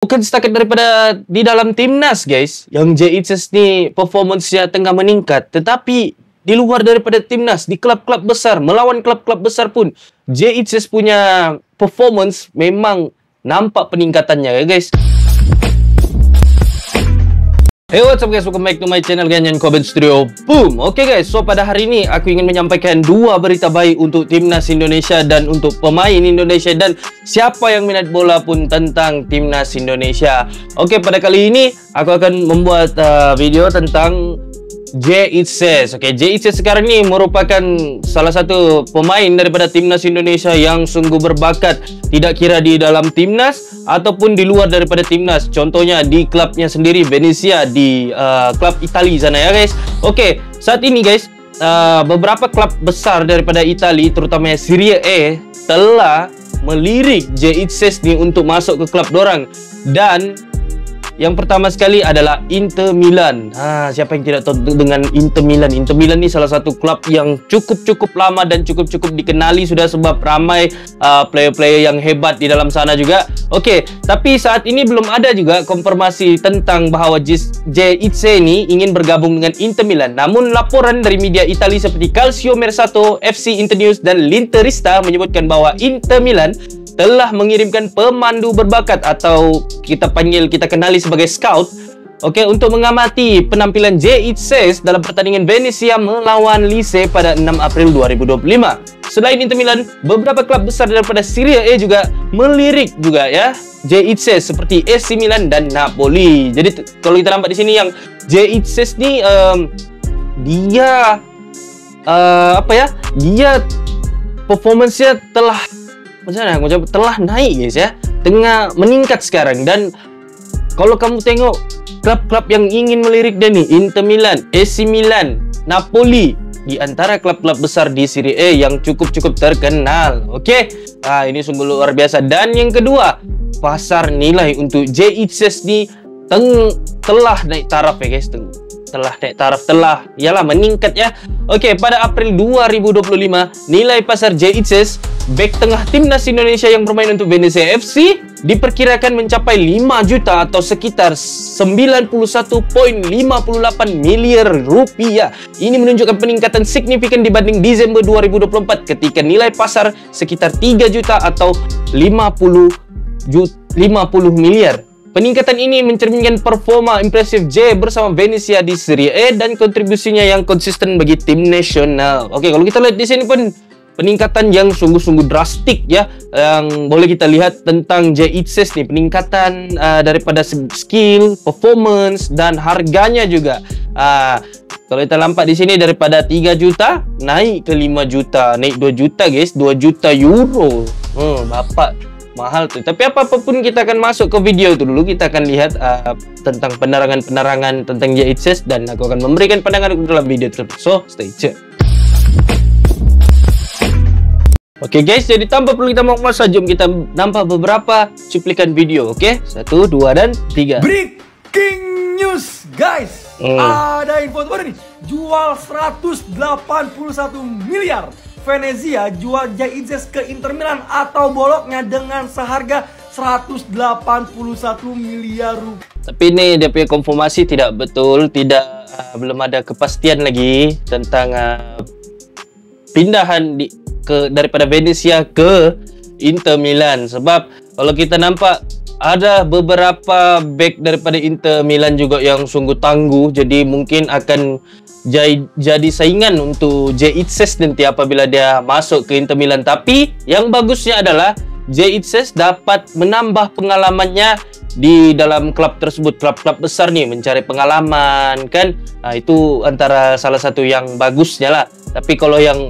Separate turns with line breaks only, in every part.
Bukan setakat daripada di dalam timnas guys, yang JHS ni performance-nya tengah meningkat, tetapi di luar daripada timnas, di klub-klub besar, melawan klub-klub besar pun, JHS punya performance memang nampak peningkatannya ya guys. Hey, what's up guys, welcome back to my channel Ganyan Coben Studio. Boom. Okay guys, so pada hari ini aku ingin menyampaikan dua berita baik untuk timnas Indonesia dan untuk pemain Indonesia dan siapa yang minat bola pun tentang timnas Indonesia. Okay, pada kali ini aku akan membuat video tentang JHS. Okay, JHS sekarang ni merupakan salah satu pemain daripada timnas Indonesia yang sungguh berbakat, tidak kira di dalam timnas ataupun di luar daripada timnas. Contohnya di klubnya sendiri, Venezia, di klub Itali sana ya guys. Okay, saat ini guys, beberapa klub besar daripada Itali, terutama Serie A, telah melirik JHS ni untuk masuk ke klub dorang. Dan yang pertama sekali adalah Inter Milan. Siapa yang tidak tahu dengan Inter Milan? Inter Milan ni salah satu klub yang cukup lama dan cukup dikenali sudah, sebab ramai player-player yang hebat di dalam sana juga. Okey, tapi saat ini belum ada juga konfirmasi tentang bahawa JHS ni ingin bergabung dengan Inter Milan. Namun laporan dari media Itali seperti Calcio Mercato, FC Internews dan L'Interista menyebutkan bahawa Inter Milan telah mengirimkan pemandu berbakat atau kita kenali sebagai scout, okey, untuk mengamati penampilan JHS dalam pertandingan Venezia melawan Lecce pada 6 April 2025. Selain Inter Milan, beberapa klub besar daripada Serie A juga melirik juga ya JHS seperti AC Milan dan Napoli. Jadi kalau kita nampak di sini yang JHS ni dia dia performance-nya telah naik guys ya, tengah meningkat sekarang. Dan kalau kamu tengok klub-klub yang ingin melirik dia ni, Inter Milan, AC Milan, Napoli, di antara klub-klub besar di Serie A yang cukup terkenal. Okey, ini sungguh luar biasa. Dan yang kedua, pasar nilai untuk JHS ni telah naik taraf ya guys, telah meningkat ya. Okey, pada April 2025, nilai pasar JHS bek tengah timnas Indonesia yang bermain untuk Venezia FC diperkirakan mencapai 5 juta atau sekitar 91.58 miliar rupiah. Ini menunjukkan peningkatan signifikan dibanding Desember 2024 ketika nilai pasar sekitar 3 juta atau 50 miliar. Peningkatan ini mencerminkan performa impresif J bersama Venezia di Serie A dan kontribusinya yang konsisten bagi tim nasional. Oke, kalau kita lihat di sini pun peningkatan yang sungguh drastik ya, yang boleh kita lihat tentang JHS nih, peningkatan daripada skill, performance dan harganya juga. Kalau kita nampak di sini daripada 3 juta naik ke 5 juta, naik 2 juta guys, 2 juta euro. Bapak mahal tuh. Tapi apapun kita akan masuk ke video itu dulu. Kita akan lihat tentang penerangan tentang JHS dan aku akan memberikan pandangan dalam video tersebut. So, stay tune. Oke guys, jadi tanpa perlu kita masa, jom kita nampak beberapa cuplikan video. Oke, 1, 2, dan 3.
Breaking news guys, ada info terbaru nih. Jual 181 miliar. Venezia jual JHS ke Inter Milan atau boloknya dengan seharga 181 miliar rupiah.
Tapi ini dia punya konfirmasi tidak betul, belum ada kepastian lagi tentang pindahan daripada Venezia ke Inter Milan. Sebab kalau kita nampak ada beberapa back daripada Inter Milan juga yang sungguh tangguh, jadi mungkin akan jadi saingan untuk JHS nanti apabila dia masuk ke Inter Milan. Tapi yang bagusnya adalah JHS dapat menambah pengalamannya di dalam klub tersebut. Klub-klub besar nih mencari pengalaman kan, itu antara salah satu yang bagusnya lah. Tapi kalau yang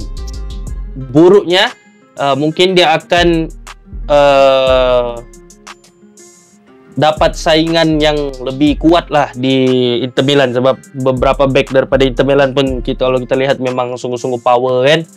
buruknya mungkin dia akan dapat saingan yang lebih kuat lah di Inter Milan, sebab beberapa back daripada Inter Milan pun kalau kita lihat memang sungguh power kan.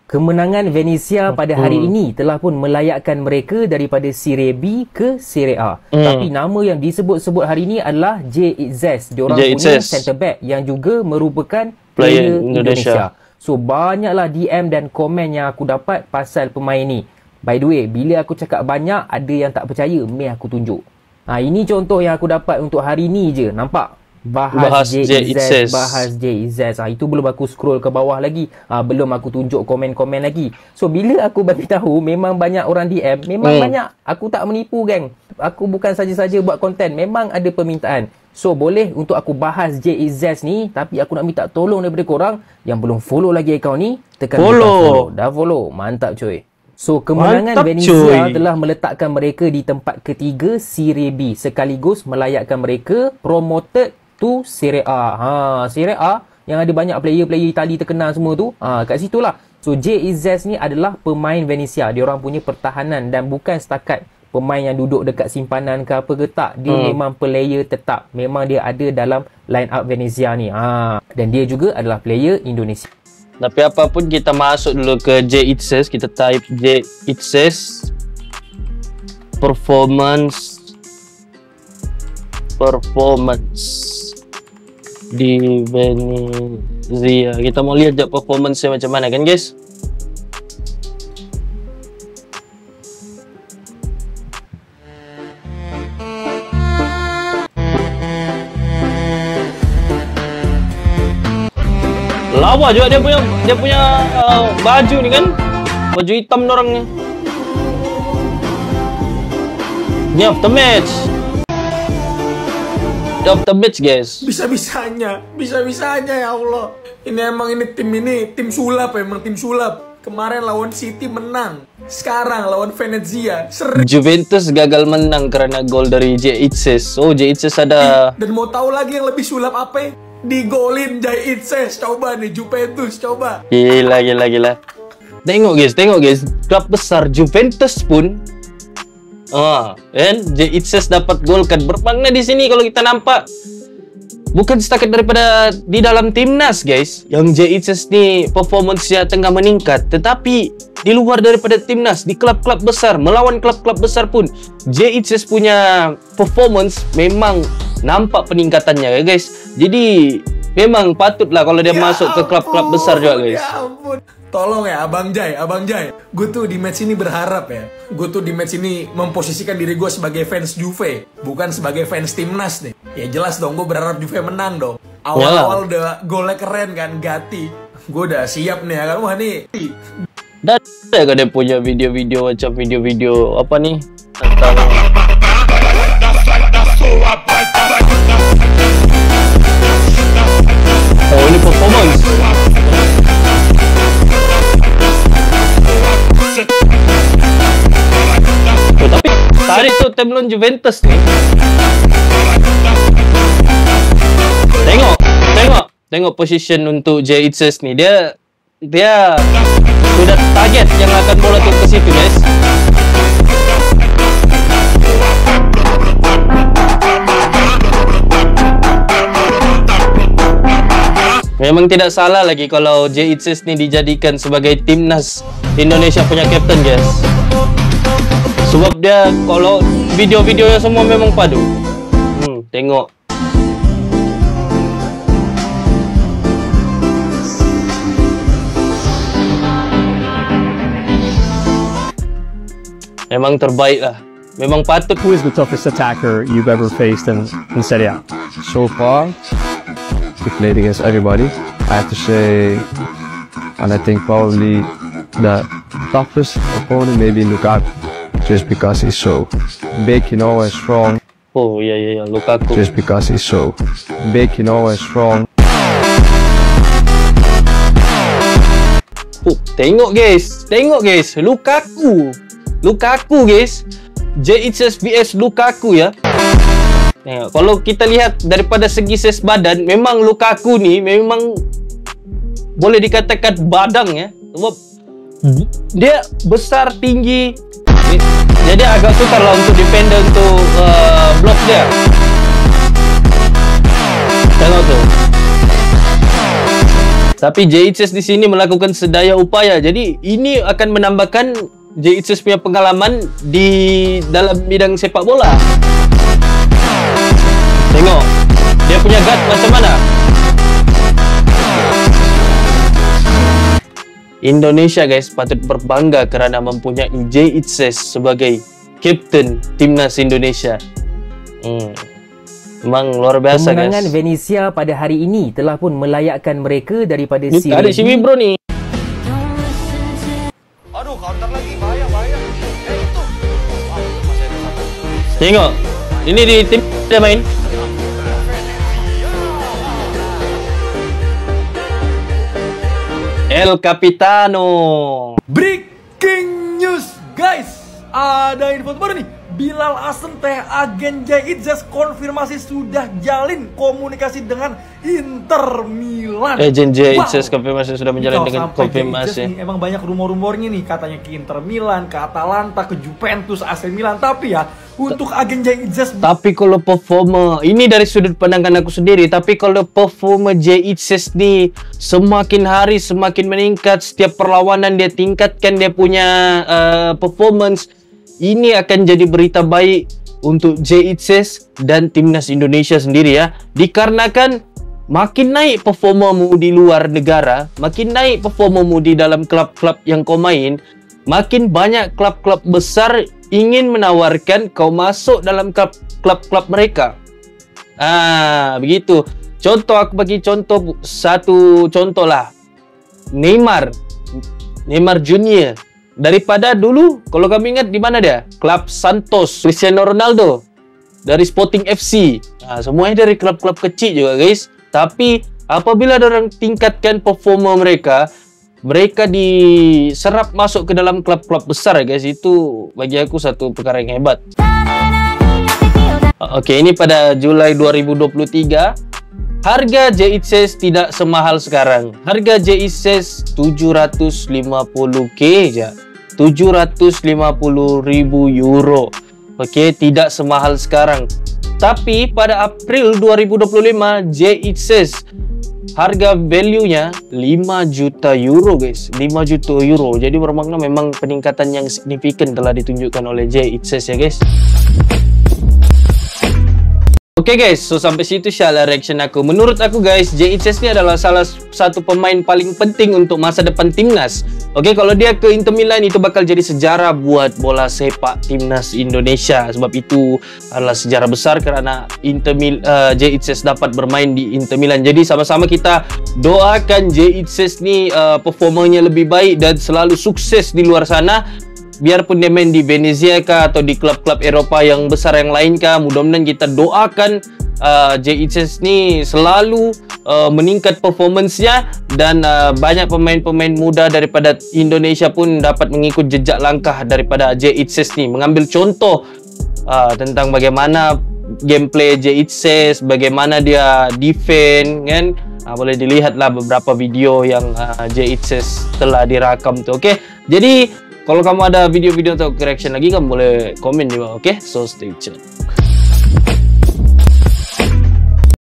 Kemenangan Venezia pada hari ini telah pun melayakkan mereka daripada Serie B ke Serie A. Tapi nama yang disebut-sebut hari ini adalah JHS. Diorang punya centre back yang juga merupakan player Indonesia. So banyaklah DM dan komen yang aku dapat pasal pemain ni. By the way, bila aku cakap banyak, ada yang tak percaya, meh aku tunjuk. Ini contoh yang aku dapat untuk hari ni je. Nampak? Bahas JIZES. Bahas JIZES. Itu belum aku scroll ke bawah lagi. Belum aku tunjuk komen-komen lagi. So, bila aku bagi tahu memang banyak orang DM, memang banyak. Aku tak menipu, geng. Aku bukan saja-saja buat konten. Memang ada permintaan. So, boleh untuk aku bahas JIZES ni, tapi aku nak minta tolong daripada korang yang belum follow lagi akaun ni, tekan follow. Dah follow. Mantap, coy. So, kemenangan Venezia telah meletakkan mereka di tempat ketiga Serie B, sekaligus melayakkan mereka promoted to Serie A. Serie A yang ada banyak player-player Itali terkenal semua tu. Kat situ lah. So, JIZES ni adalah pemain Venezia. Dia orang punya pertahanan dan bukan setakat pemain yang duduk dekat simpanan ke apa ke tak. Dia memang player tetap. Memang dia ada dalam line up Venezia ni. Dan dia juga adalah player Indonesia.
Tapi apapun kita masuk dulu ke JIZES, kita type JIZES performance di Venezia. Kita mau lihat je performance-nya macam mana kan, guys? Lawa juga dia punya baju ni kan, baju hitam orangnya. Ni after match, guys.
Bisa-bisanya ya Allah. Ini tim sulap, emang tim sulap. Kemarin lawan City menang, sekarang lawan Venezia seri.
Juventus gagal menang karena gol dari JIZES. Oh, JIZES ada.
Dan mau tahu lagi yang lebih sulap apa? Digolin JIZES. Coba nih Juventus, coba.
Gila. Tengok guys, klub besar Juventus pun JIZES dapat gol kan. Bermakna di sini kalau kita nampak bukan setakat daripada di dalam timnas, guys, yang JIZES ni performance-nya tengah meningkat, tetapi di luar daripada timnas, di klub-klub besar, melawan klub-klub besar pun JIZES punya performance memang nampak peningkatannya, guys. Jadi memang patutlah kalau dia masuk ke klub-klub besar juga, guys.
Ya ampun. Tolong ya Abang Jai. Gue tuh di match ini berharap ya. Gue tuh di match ini memposisikan diri gue sebagai fans Juve, bukan sebagai fans timnas nih. Ya jelas dong, gue berharap Juve menang dong. Awal-awal udah golnya keren kan, Gatti. Gue udah siap nih ya kan. Wah nih.
Dan ada dia punya video-video macam video-video apa nih tentang ini performance. Tapi tadi tuh tim lawan Juventus nih. Tengok position untuk JIZES nih. Dia sudah target yang akan bola tuh ke situ, guys. Memang tidak salah lagi kalau JIZES ni dijadikan sebagai timnas Indonesia punya kapten, guys. Sebab dia kalau video-videonya semua memang padu. Tengok. Memang terbaik lah. Memang patut.
Who is the toughest attacker you've ever faced in Serie A?
So far, we played against everybody. I have to say, and I think probably the toughest opponent maybe Lukaku, just because he's so big, you know, and strong.
Oh yeah, Lukaku.
Just because he's so big, you know, and strong.
Tengok guys, Lukaku guys. JIZES vs Lukaku ya. Tengok, kalau kita lihat daripada segi saiz badan, memang Lukaku ni memang boleh dikatakan badang ya. Sebab dia besar, tinggi, jadi agak sukar lah untuk defender untuk block dia. Tengok tu. Tapi JIZES di sini melakukan sedaya upaya. Jadi ini akan menambahkan JIZES punya pengalaman di dalam bidang sepak bola. Tengok dia punya guard macam mana. Indonesia guys patut berbangga kerana mempunyai Jay Itzes sebagai Kapten Timnas Indonesia. Memang luar biasa guys.
Kemenangan Venezia pada hari ini telah pun melayakkan mereka daripada siri
Ada si Bro ni.
Aduh, counter lagi, bahaya. Itu.
Tengok. Ini di tim dia main. El Capitano.
Breaking news, guys. Ada info baru nih. Bilal Asem teh agen Jay Itzes konfirmasi sudah jalin komunikasi dengan Inter Milan.
Agen Jay Itzes konfirmasi sudah menjalin dengan konfirmasi.
Emang banyak rumor-rumornya nih, katanya ke Inter Milan, ke Atalanta, ke Juventus, AC Milan. Tapi ya untuk agen Jay Itzes.
Tapi kalau performa ini dari sudut pandangan aku sendiri, tapi kalau performa Jay Itzes ni semakin hari semakin meningkat, setiap perlawanan dia tingkatkan dia punya performance. Ini akan jadi berita baik untuk Jay Itzes dan Timnas Indonesia sendiri ya. Dikarenakan makin naik performamu di luar negara, makin naik performamu di dalam klub-klub yang kau main, makin banyak klub-klub besar ingin menawarkan kau masuk dalam klub-klub mereka. Begitu. Contoh, aku bagi satu contoh lah. Neymar Junior. Daripada dulu, kalau kami ingat di mana dia? Klub Santos, Cristiano Ronaldo dari Sporting FC. Semuanya dari klub-klub kecil juga guys. Tapi apabila orang tingkatkan performa mereka diserap masuk ke dalam klub-klub besar guys. Itu bagi aku satu perkara yang hebat. Okey, ini pada Julai 2023. Harga Jay Itzes tidak semahal sekarang. Harga Jay Itzes 750k je. 750,000 euro. Okey, tidak semahal sekarang. Tapi pada April 2025, Jay Itzes harga value-nya 5 juta euro guys. 5 juta euro. Jadi bermakna memang peningkatan yang signifikan telah ditunjukkan oleh Jay Itzes ya guys. Oke guys, so sampai situ syala reaction aku. Menurut aku guys, Jay Itzes ni adalah salah satu pemain paling penting untuk masa depan timnas. Oke, kalau dia ke Inter Milan itu bakal jadi sejarah buat bola sepak timnas Indonesia. Sebab itu adalah sejarah besar kerana Jay Itzes dapat bermain di Inter Milan. Jadi sama-sama kita doakan Jay Itzes ni performanya lebih baik dan selalu sukses di luar sana. Biarpun dia main di Venezia kah atau di klub-klub Eropah yang besar yang lain kah, mudah-mudahan kita doakan Jay Itzes ni selalu meningkat performance-nya dan banyak pemain-pemain muda daripada Indonesia pun dapat mengikut jejak langkah daripada Jay Itzes ni, mengambil contoh tentang bagaimana gameplay Jay Itzes, bagaimana dia defend kan. Boleh dilihatlah beberapa video yang Jay Itzes telah dirakam tu. Okey, jadi kalau kamu ada video-video atau reaction lagi, kamu boleh komen di bawah. Okay? So stay tuned.